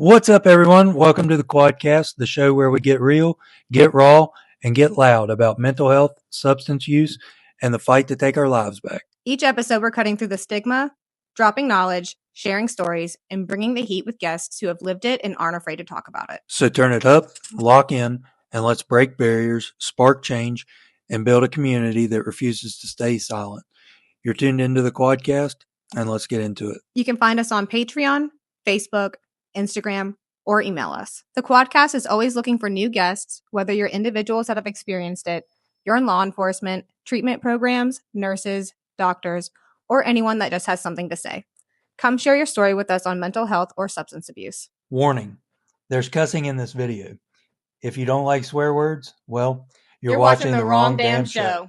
What's up, everyone? Welcome to the Quadcast, the show where we get real, get raw, and get loud about mental health, substance use, and the fight to take our lives back. Each episode, we're cutting through the stigma, dropping knowledge, sharing stories, and bringing the heat with guests who have lived it and aren't afraid to talk about it. So turn it up, lock in, and let's break barriers, spark change, and build a community that refuses to stay silent. You're tuned into the Quadcast, and let's get into it. You can find us on Patreon, Facebook, Instagram, or email us. The Quadcast is always looking for new guests, whether you're individuals that have experienced it, you're in law enforcement, treatment programs, nurses, doctors, or anyone that just has something to say. Come share your story with us on mental health or substance abuse. Warning, there's cussing in this video. If you don't like swear words, well, you're watching the wrong damn show.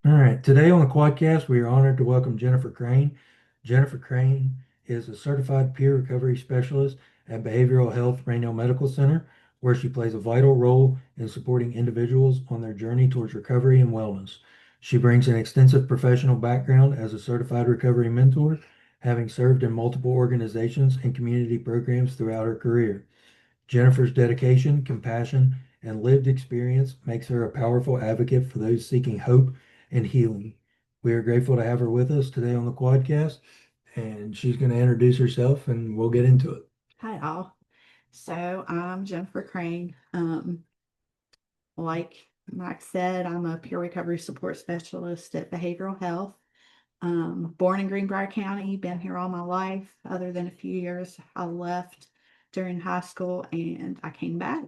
All right, today on the Quadcast, we are honored to welcome Jennifer Crane. Jennifer Crane is a certified peer recovery specialist at Behavioral Health Rainelle Medical Center, where she plays a vital role in supporting individuals on their journey towards recovery and wellness. She brings an extensive professional background as a certified recovery mentor, having served in multiple organizations and community programs throughout her career. Jennifer's dedication, compassion, and lived experience makes her a powerful advocate for those seeking hope and healing. We are grateful to have her with us today on the Quadcast, and she's going to introduce herself and we'll get into it. Hi, all. So I'm Jennifer Crane. Like Mike said, I'm a peer recovery support specialist at Behavioral Health. Born in Greenbrier County, been here all my life, other than a few years I left during high school and I came back.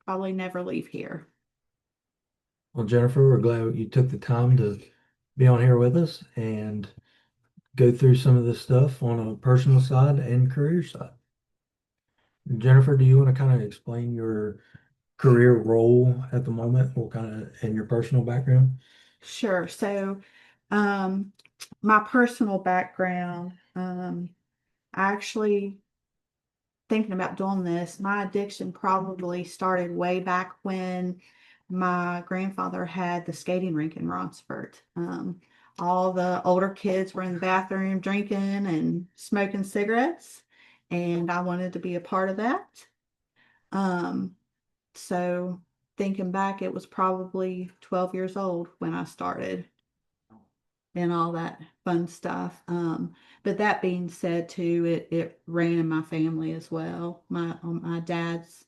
Probably never leave here. Well, Jennifer, we're glad you took the time to be on here with us and go through some of this stuff on a personal side and career side. Jennifer, do you want to kind of explain your career role at the moment, what kind of, and your personal background? Sure. So, my personal background, actually thinking about doing this, my addiction probably started way back when my grandfather had the skating rink in Ronsford. All the older kids were in the bathroom drinking and smoking cigarettes, and I wanted to be a part of that. So thinking back, it was probably 12 years old when I started and all that fun stuff. But that being said, too, it ran in my family as well. On my dad's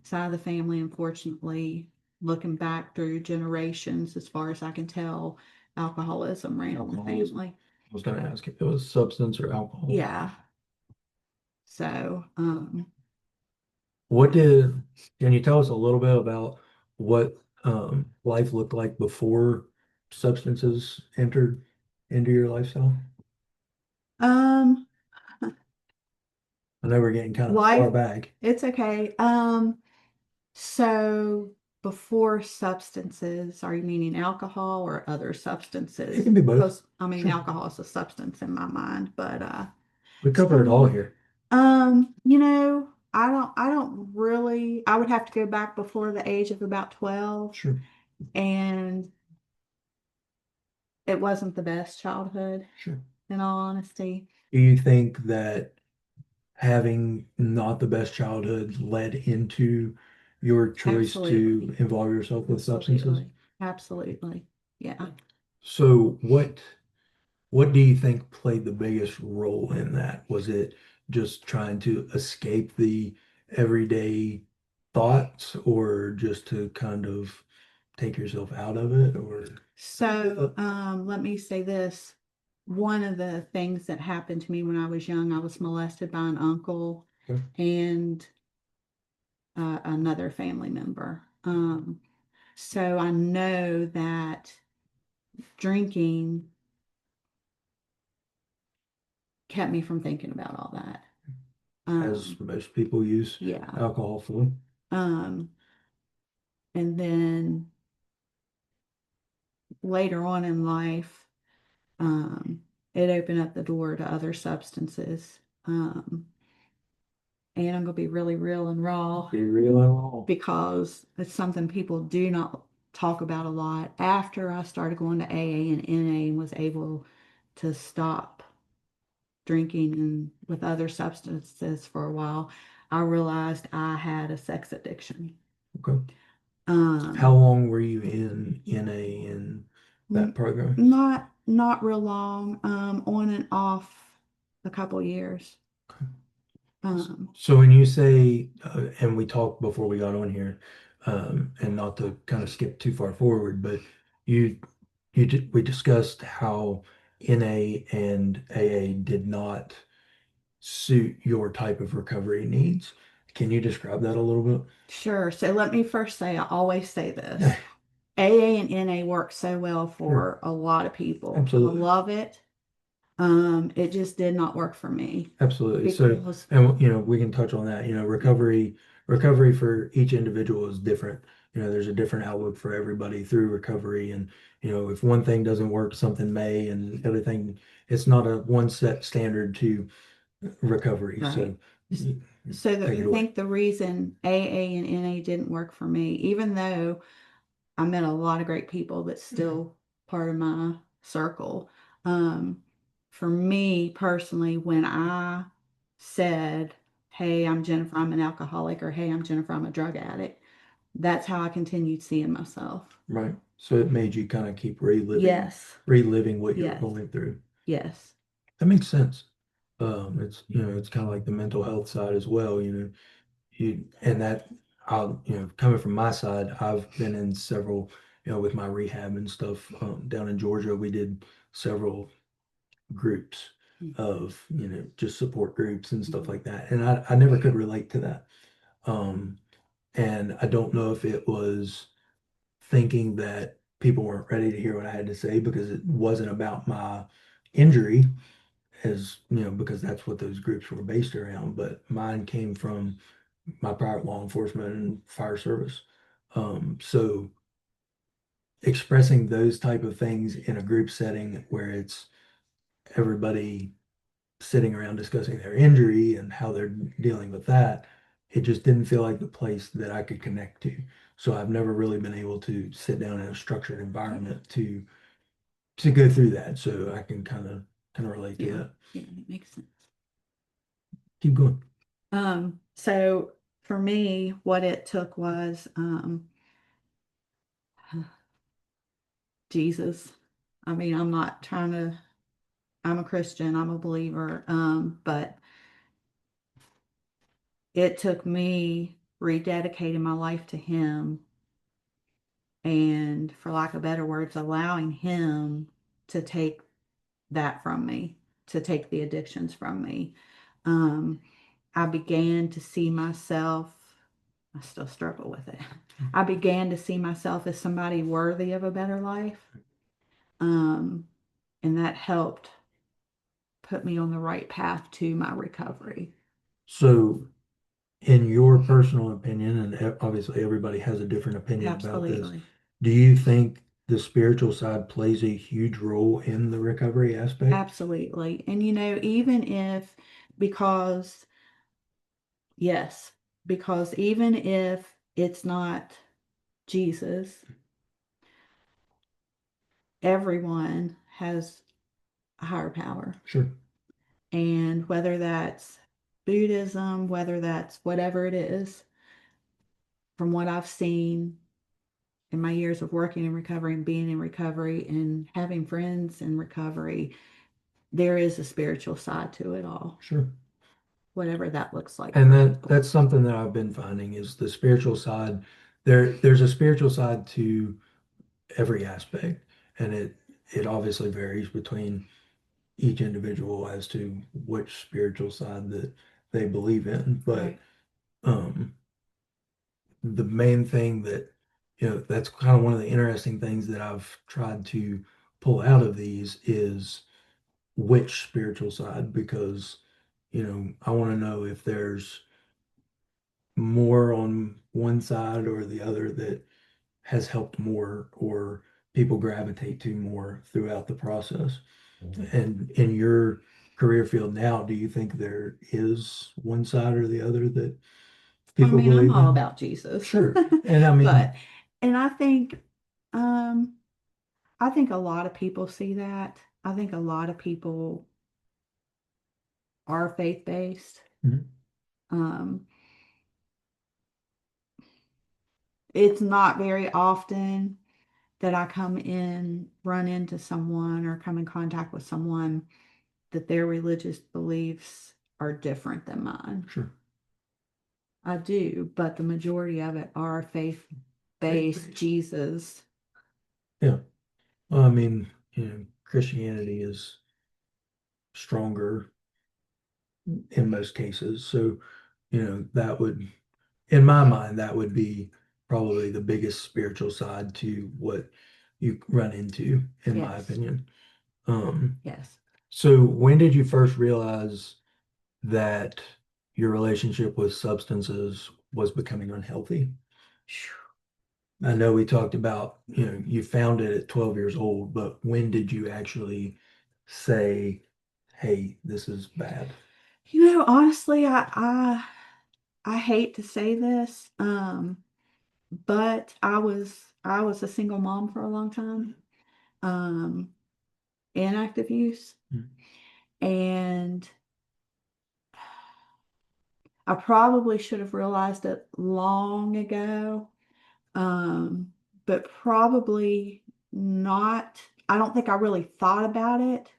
side of the family, unfortunately, looking back through generations, as far as I can tell, alcoholism ran in the family. I was going to ask if it was substance or alcohol. Yeah. So, Can you tell us a little bit about what life looked like before substances entered into your lifestyle? um, I know we're getting kind of far back. It's okay. So before substances, are you meaning alcohol or other substances? It can be both. 'Cause, I mean, Sure. alcohol is a substance in my mind, but We cover it all here. I don't really, I would have to go back before the age of about 12, Sure. and it wasn't the best childhood, Sure. in all honesty. Do you think that having not the best childhood led into your choice to involve yourself with substances? Absolutely. Yeah. So what do you think played the biggest role in that? Was it just trying to escape the everyday thoughts or just to kind of take yourself out of it or So, let me say this. One of the things that happened to me when I was young, I was molested by an uncle Okay. and another family member. So I know that drinking kept me from thinking about all that. as most people use Yeah. alcohol for? And then later on in life, it opened up the door to other substances. and I'm going to be really real and raw Be real and raw. because it's something people do not talk about a lot. After I started going to AA and NA and was able to stop drinking and with other substances for a while, I realized I had a sex addiction. Okay. How Um, long were you in NA in that program? not real long, on and off a couple years. So when you say, and we talked before we got on here, and not to kind of skip too far forward, but you, we discussed how NA and AA did not suit your type of recovery needs. Can you describe that a little Sure. So let me first say, I always say this. bit? AA and NA work so well Sure, for a lot of people. I absolutely. love it. It just did not work for me Absolutely. So, because and we can touch on that. Recovery for each individual is different. There's a different outlook for everybody through recovery. And, if one thing doesn't work, something may, and everything, it's not a one set standard to recovery. right. So, So take I it away. think the reason AA and NA didn't work for me, even though I met a lot of great people that's still part of my circle. Um, for me personally, when I said, "Hey, I'm Jennifer, I'm an alcoholic," or "Hey, I'm Jennifer, I'm a drug addict," that's how I continued seeing myself. Right. So it made you kind of keep Yes, reliving what you were yes, going through. yes. That makes sense. It's kind of like the mental health side as well. And that coming from my side, I've been in several, with my rehab and stuff, down in Georgia. We did several groups of, just support groups and stuff Mhm. like that. And I never could relate to that. Um, and I don't know if it was thinking that people weren't ready to hear what I had to say because it wasn't about my injury, as because that's what those groups were based around. But mine came from my private law enforcement and fire service. So expressing those type of things in a group setting where it's everybody sitting around discussing their injury and how they're dealing with that, it just didn't feel like the place that I could connect to. So I've never really been able to sit down in a structured environment to go through that. So I can kind of relate to Yeah, that. yeah, it makes sense. Keep going. So for me, what it took was Jesus. I mean, I'm not trying to, I'm a Christian, I'm a believer, but it took me rededicating my life to Him and, for lack of better words, allowing Him to take that from me, to take the addictions from me. Um, I began to see myself, I still struggle with it. I began to see myself as somebody worthy of a better life. Um, and that helped put me on the right path to my recovery. So in your personal opinion, and obviously everybody has a different opinion about this, Absolutely. do you think the spiritual side plays a huge role in the recovery aspect? Absolutely. And even if, because, yes, because even if it's not Jesus, everyone has a higher power. Sure. And whether that's Buddhism, whether that's whatever it is, from what I've seen in my years of working in recovery and being in recovery and having friends in recovery, there is a spiritual side to it all, Sure. whatever that looks like And for that people. that's something that I've been finding is the spiritual side. There's a spiritual side to every aspect, and it obviously varies between each individual as to which spiritual side that they believe in. But Right. um, the main thing that, that's kind of one of the interesting things that I've tried to pull out of these is which spiritual side, because, I want to know if there's more on one side or the other that has helped more or people gravitate to more throughout the process. And in your career field now, do you think there is one side or the other that I people mean, I'm believe all in? about Jesus. Sure. And I mean, But, and um, I think a lot of people see that. I think a lot of people are faith-based. mhm, Um, it's not very often that I run into someone or come in contact with someone that their religious beliefs are different than mine. sure. I do, but the majority of it are faith-based, Faith-based. Jesus. Yeah. Well, I mean, Christianity is stronger in most cases. So, that would, in my mind, that would be probably the biggest spiritual side to what you run into, in my Yes, opinion. Um, yes. so when did you first realize that your relationship with substances was becoming unhealthy? I know we talked about, you found it at 12 years old, but when did you actually say, hey, this is bad? Honestly, I hate to say this, but I was a single mom for a long time, um, in active use, Mhm. and I probably should have realized it long ago, um, but probably not. I don't think I really thought about it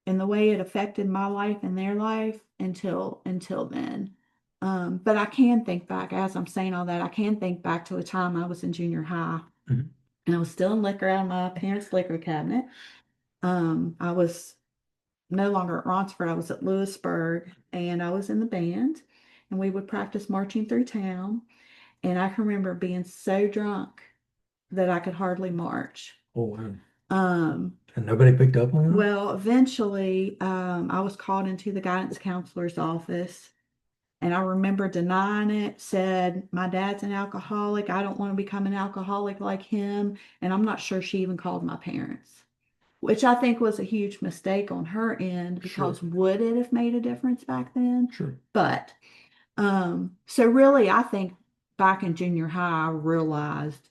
and the way it affected my life and their life until then. But I can think back, as I'm saying all that, I can think back to a time I was in junior high Mhm. and I was stealing liquor out of my parents' liquor cabinet. I was no longer at Ronsford, I was at Lewisburg, and I was in the band, and we would practice marching through town. And I can remember being so drunk that I could hardly march. Oh, wow. Um, And nobody picked up on that? well, eventually, I was called into the guidance counselor's office, and I remember denying it, said, my dad's an alcoholic. I don't want to become an alcoholic like him. And I'm not sure she even called my parents, which I think was a huge mistake on her end because Sure. would it have made a difference back then? Sure. But so really, I think back in junior high, I realized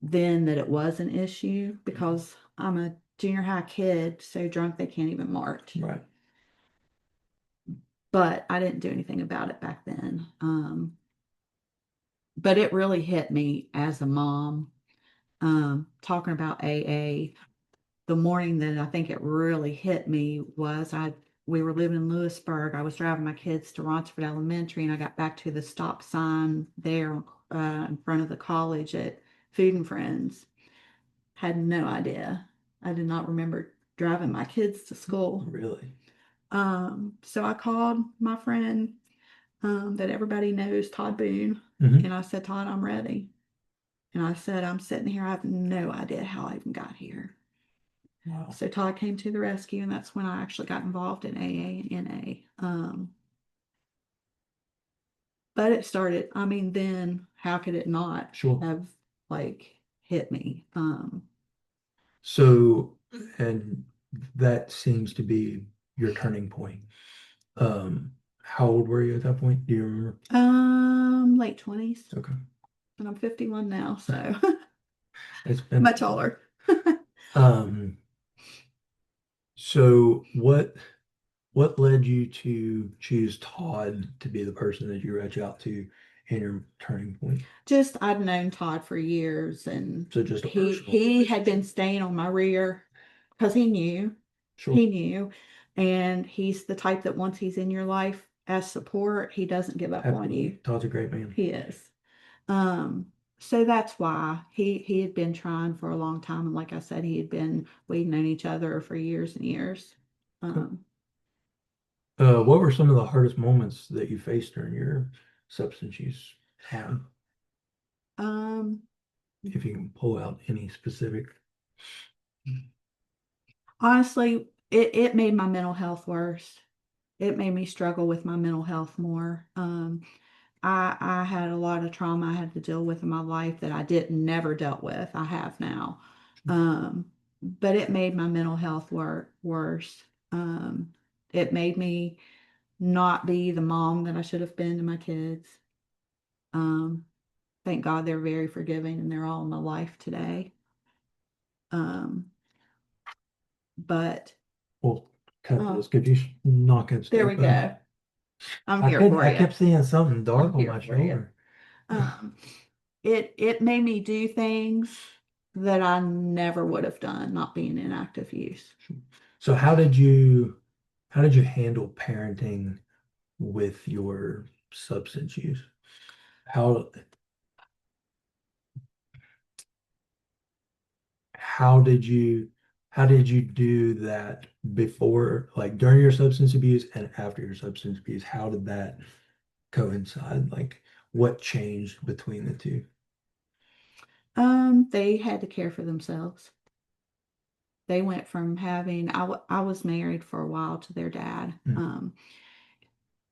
then that it was an issue because I'm a junior high kid, so drunk they can't even march. Right. But I didn't do anything about it back then. But it really hit me as a mom, talking about AA. The morning that I think it really hit me was we were living in Lewisburg. I was driving my kids to Ronsford Elementary, and I got back to the stop sign there in front of the college at Food and Friends. Had no idea. I did not remember driving my kids to school. Really? So I called my friend that everybody knows, Todd Boone, Hmm. and I said, Todd, I'm ready. And I said, I'm sitting here. I have no idea how I even got here. Wow. So Todd came to the rescue, and that's when I actually got involved in AA and NA. But it started, I mean, then how could it not Sure. have like hit me? So, and that seems to be your turning point. How old were you at that point? Do you remember? Late 20s, Okay. and I'm 51 now, so It's been much older. um so what led you to choose Todd to be the person that you reach out to in your turning point? Just I'd known Todd for years, and So just a he personal he had been relationship. staying on my rear because Sure. he knew, and he's the type that once he's in your life as support, he doesn't give up on Absolutely. you. Todd's a great man. He is. Um, so that's why he had been trying for a long time, and like I said, we'd known each other for years and years. Cool. Um, What were some of the hardest moments that you faced during your substance use time? um, If you can pull out any specific. honestly, it made my mental health worse. It made me struggle with my mental health more. I had a lot of trauma I had to deal with in my life that I didn't never dealt with. I have now. But it made my mental health worse. It made me not be the mom that I should have been to my kids. Um, thank God they're very forgiving and they're all in my life today. But Well, cut oh, this. Could you knock it there step we up? go. I'm here for I you. kept seeing something dark I'm on here my for you. shoulder. Um, it made me do things that I never would have done, not being in active use. So how did you handle parenting with your substance use? How how did you how did you do that before, like during your substance abuse and after your substance abuse? How did that coincide? Like what changed between the two? They had to care for themselves. They went from I was married for a while to their dad. Mm,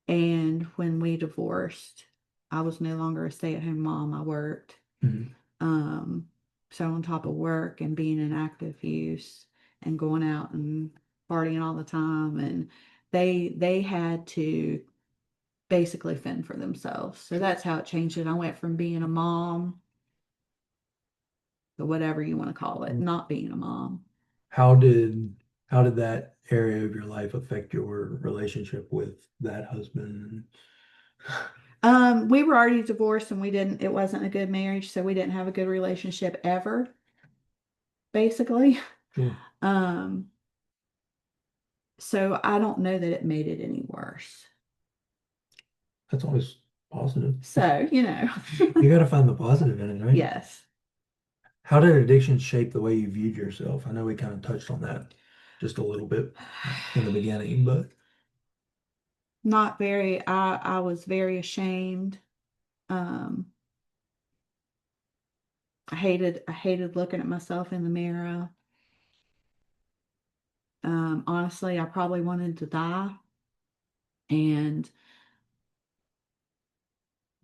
And when we divorced, I was no longer a stay-at-home mom. I worked. mm, Um, so on top of work and being in active use and going out and partying all the time, and they had to basically fend for themselves. So that's how it changed it. I went from being a mom to whatever you want to call it, mm. not being a mom. How did how did that area of your life affect your relationship with that husband? We were already divorced and it wasn't a good marriage, so we didn't have a good relationship ever, basically. Sure. Um, so I don't know that it made it any worse. That's always positive. So, You got to find the positive in it, right? yes. How did addiction shape the way you viewed yourself? I know we kind of touched on that just a little bit in the beginning, but Not very, I was very ashamed. Um, I hated looking at myself in the mirror. Honestly, I probably wanted to die, and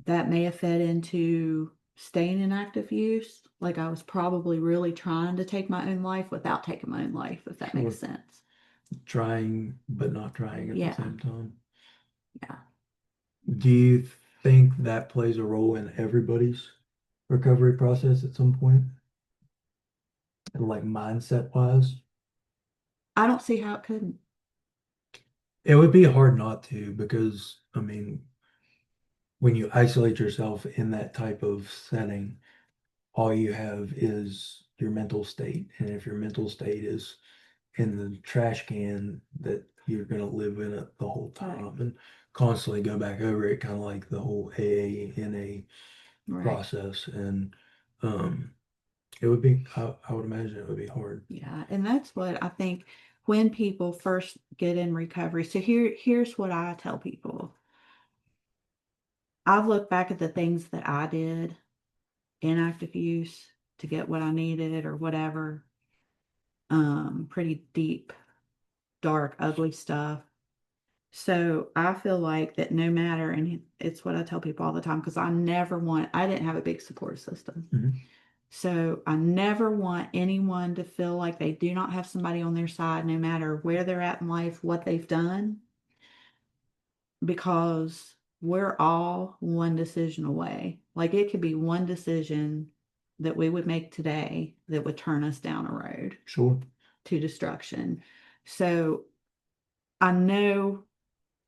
that may have fed into staying in active use. Like I was probably really trying to take my own life without taking my own life, if that sure, makes sense. trying but not trying at the Yeah, same time. yeah. Do you think that plays a role in everybody's recovery process at some point? And like mindset wise? I don't see how it couldn't. It would be hard not to because, I mean, when you isolate yourself in that type of setting, all you have is your mental state. And if your mental state is in the trash can, that you're going to live in it the whole Right, time and constantly go back over it, kind of like the whole AA, NA right. process. And um, it would be, I would imagine it would be hard. Yeah, and that's what I think when people first get in recovery. So here's what I tell people. I've looked back at the things that I did in active use to get what I needed or whatever. Pretty deep, dark, ugly stuff. So I feel like that no matter, and it's what I tell people all the time because I didn't have a big support system. Mhm. So I never want anyone to feel like they do not have somebody on their side, no matter where they're at in life, what they've done, because we're all one decision away. Like it could be one decision that we would make today that would turn us down a road Sure. to destruction. So I know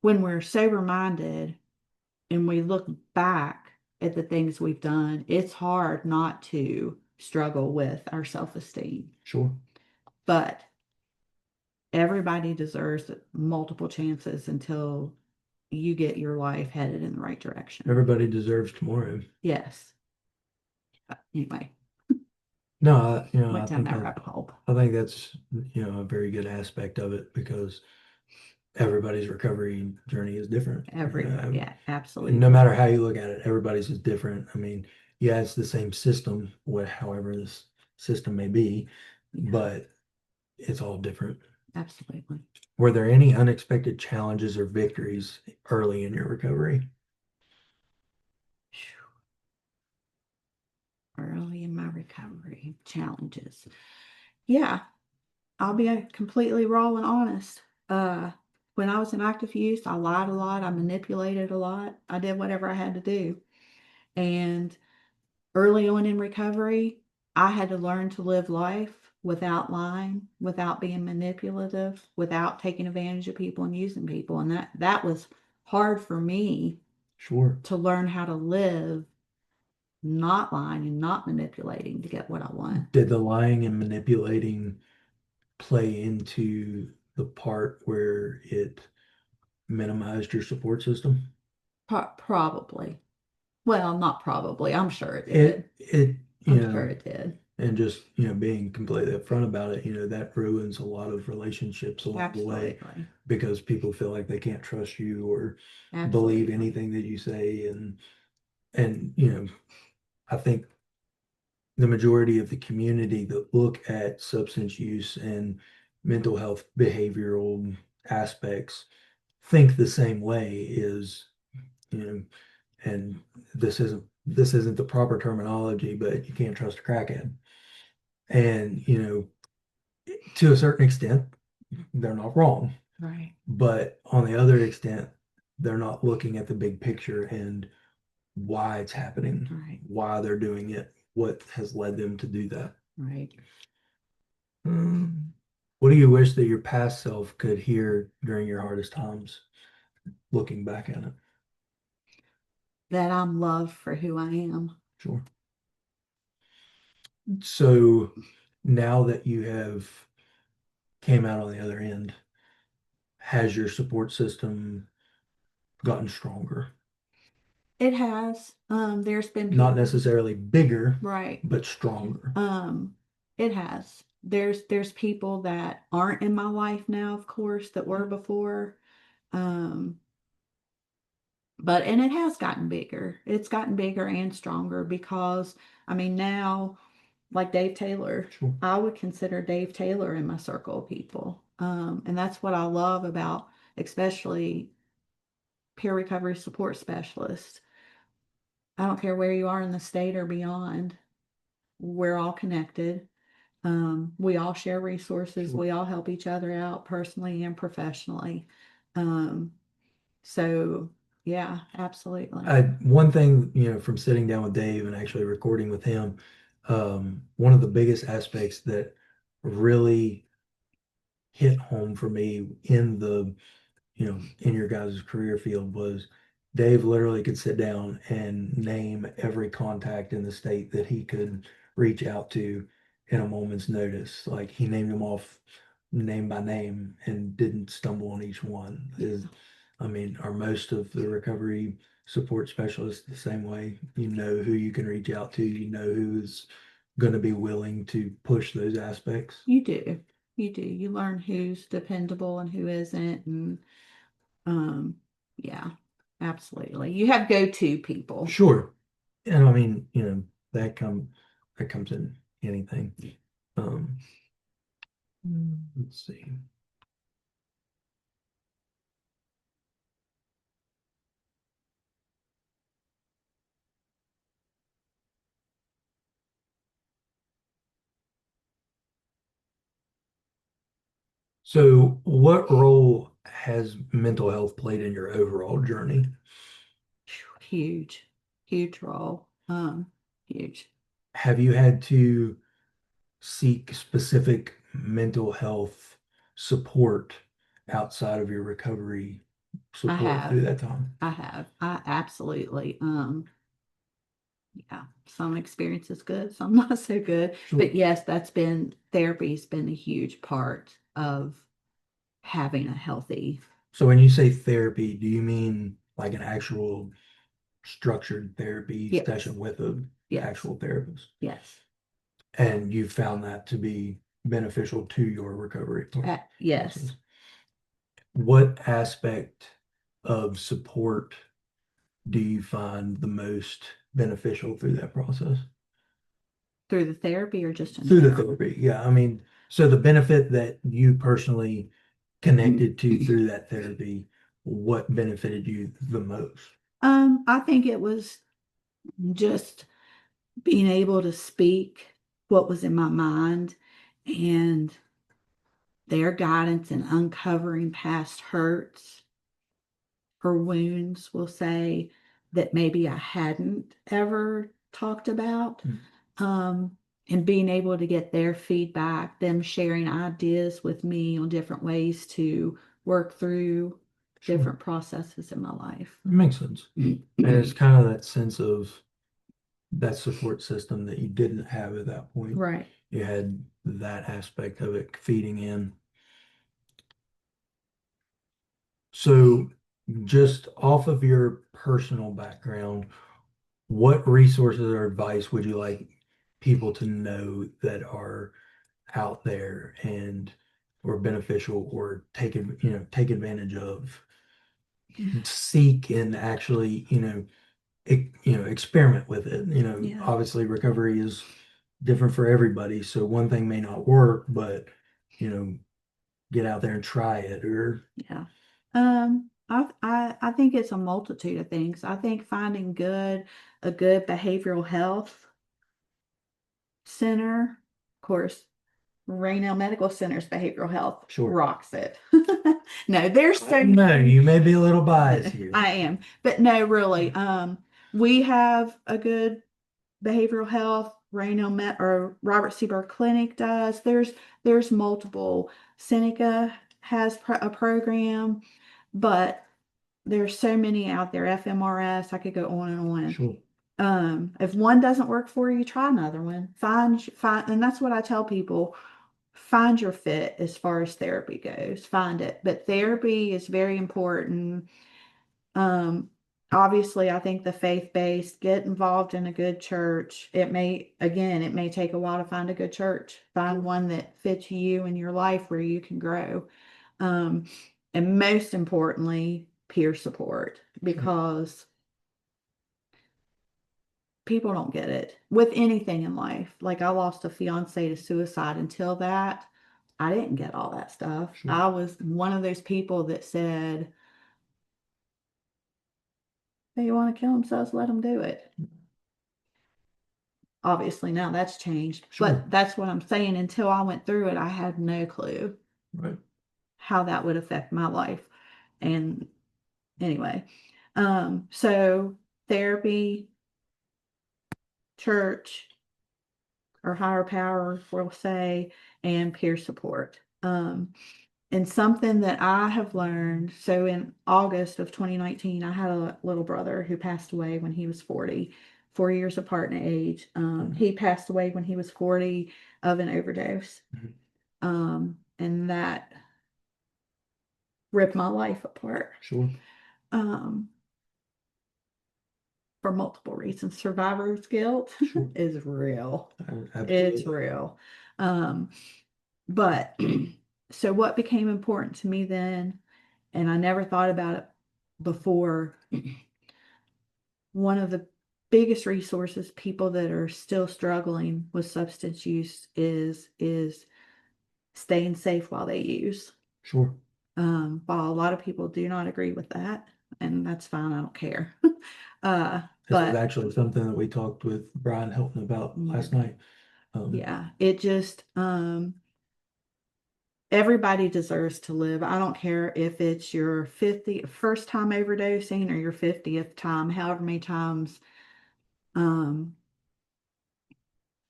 when we're sober minded and we look back at the things we've done, it's hard not to struggle with our self esteem. Sure. But everybody deserves multiple chances until you get your life headed in the right direction. Everybody deserves tomorrow. Yes. Anyway, No, I went down think that rabbit hole. I think that's, a very good aspect of it because everybody's recovery journey is different. Yeah, And no absolutely. matter how you look at it, everybody's is different. I mean, yeah, it's the same system, however this system may be, Yeah, but it's all different. absolutely. Were there any unexpected challenges or victories early in your recovery? Early in my recovery challenges. Yeah, I'll be completely raw and honest. When I was in active use, I lied a lot, I manipulated a lot, I did whatever I had to do. And early on in recovery, I had to learn to live life without lying, without being manipulative, without taking advantage of people and using people. And that was hard for me Sure. to learn how to live not lying and not manipulating to get what I want. Did the lying and manipulating play into the part where it minimized your support system? Probably. Well, not probably. I'm sure it did. It, I'm sure it did. and just, being completely upfront about it, that ruins a lot of relationships along the way Absolutely. because people feel like they can't trust you or believe Absolutely. anything that you say. And I think the majority of the community that look at substance use and mental health behavioral aspects think the same way is, you know, and this isn't the proper terminology, but you can't trust a crackhead. And, to a certain extent, they're not wrong. Right. But on the other extent, they're not looking at the big picture and why it's happening, Right. why they're doing it, what has led them to do that. Right. What do you wish that your past self could hear during your hardest times, looking back at it? That I'm loved for who I am. Sure. So now that you have came out on the other end, has your support system gotten stronger? It has. There's been Not people, necessarily bigger, right. but stronger. It has. There's people that aren't in my life now, of course, that were before. Um, and it has gotten bigger. It's gotten bigger and stronger because I mean now, like Dave Taylor, Sure. I would consider Dave Taylor in my circle of people. And that's what I love about especially peer recovery support specialists. I don't care where you are in the state or beyond, we're all connected. We all share resources. Sure. We all help each other out personally and professionally. Um, so yeah, absolutely. One thing, from sitting down with Dave and actually recording with him, one of the biggest aspects that really hit home for me in your guys' career field was Dave literally could sit down and name every contact in the state that he could reach out to in a moment's notice. Like he named them off name by name and didn't stumble on each one. Are most of the recovery support specialists the same way? You know who you can reach out to, you know who's going to be willing to push those aspects. You do. You do. You learn who's dependable and who isn't. And um, yeah, absolutely. You have go-to people. Sure. And that comes in anything. Um, let's see. So, what role has mental health played in your overall journey? Huge, huge role. Huge. Have you had to seek specific mental health support outside of your recovery I support have. through that time? I have. I absolutely. Yeah, some experiences good, some not so good. Sure. But yes, therapy's been a huge part of having a healthy. So, when you say therapy, do you mean like an actual structured therapy Yes. session with an Yes. actual therapist? Yes. And you found that to be beneficial to your recovery Yes. process. What aspect of support do you find the most beneficial through that process? Through the therapy or just in Through the general? therapy, yeah. So the benefit that you personally connected to through that therapy, what benefited you the most? I think it was just being able to speak what was in my mind and their guidance in uncovering past hurts or wounds, we'll say, that maybe I hadn't ever talked about. And being able to get their feedback, them sharing ideas with me on different ways to work through different processes in my life. It makes sense. And it's kind of that sense of that support system that you didn't have at that point. Right. You had that aspect of it feeding in. So, just off of your personal background, what resources or advice would you like people to know that are out there and or beneficial or take advantage of, seek and actually, experiment with it. Yeah. Obviously recovery is different for everybody, so one thing may not work, but get out there and try it. Or Yeah. I think it's a multitude of things. I think finding a good behavioral health center, of course, Rainelle Medical Center's behavioral health Sure. rocks it. No, there's so no, you may be a little biased here. I am, but no, really. We have a good behavioral health. Rainelle Met or Robert Seaberg Clinic does. There's multiple. Seneca has a program, but there's so many out there. FMRS, I could go on and on. Sure. If one doesn't work for you, try another one. Find, and that's what I tell people. Find your fit as far as therapy goes. Find it. But therapy is very important. Obviously, I think the faith-based, get involved in a good church. It may take a while to find a good church. Find one that fits you in your life where you can grow. And most importantly, peer support, because people don't get it with anything in life. Like, I lost a fiance to suicide. Until that, I didn't get all that stuff. Sure. I was one of those people that said, if they want to kill themselves, let them do it. Obviously, now that's changed. Sure. But that's what I'm saying. Until I went through it, I had no clue Right. how that would affect my life. And anyway, so therapy, church, or higher power, we'll say, and peer support. And something that I have learned, so in August of 2019, I had a little brother who passed away when he was 40, 4 years apart in age. He passed away when he was 40 of an overdose. And that ripped my life apart. Sure. For multiple reasons. Survivor's guilt Sure. is real. Absolutely. It's real. But so what became important to me then, and I never thought about it before, one of the biggest resources people that are still struggling with substance use is staying safe while they use. Sure. While a lot of people do not agree with that, and that's fine, I don't care. This But is actually something that we talked with Brian Hilton about last night. Yeah, it just everybody deserves to live. I don't care if it's your first time overdosing or your 50th time, however many times,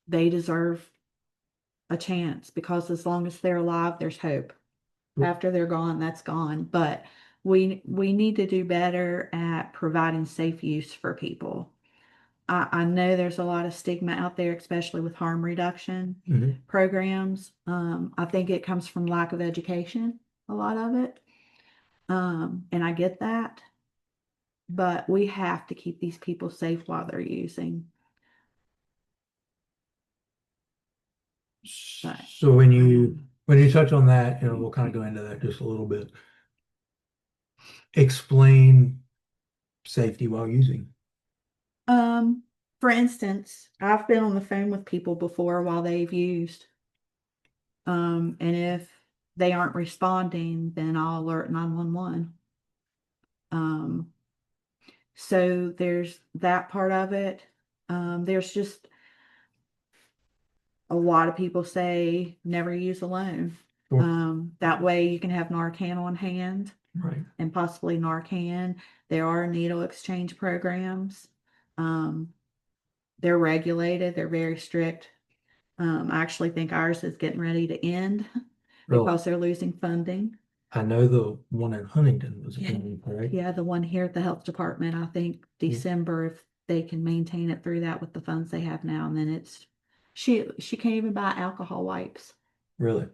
they deserve a chance, because as long as they're alive, there's hope. After they're gone, that's gone. But we need to do better at providing safe use for people. I know there's a lot of stigma out there, especially with harm reduction programs. I think it comes from lack of education, a lot of it. And I get that. But we have to keep these people safe while they're using. So when you touch on that, we'll kind of go into that just a little bit. Explain safety while using. For instance, I've been on the phone with people before while they've used. And if they aren't responding, then I'll alert 911. So there's that part of it. There's just a lot of people say never use alone. Sure. That way you can have Narcan on hand Right. and possibly Narcan. There are needle exchange programs. They're regulated. They're very strict. I actually think ours is getting ready to end Really. because they're losing funding. I know the one in Huntington was approved, right? Yeah, the one here at the health department, I think December, if they can maintain it through that with the funds they have now, and then it's she can't even buy alcohol wipes. Really?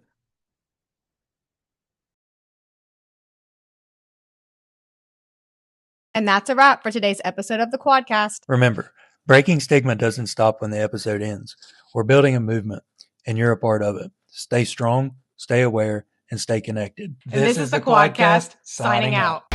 And that's a wrap for today's episode of the Quadcast. Remember, breaking stigma doesn't stop when the episode ends. We're building a movement, and you're a part of it. Stay strong, stay aware, and stay connected. This is the Quadcast, signing out.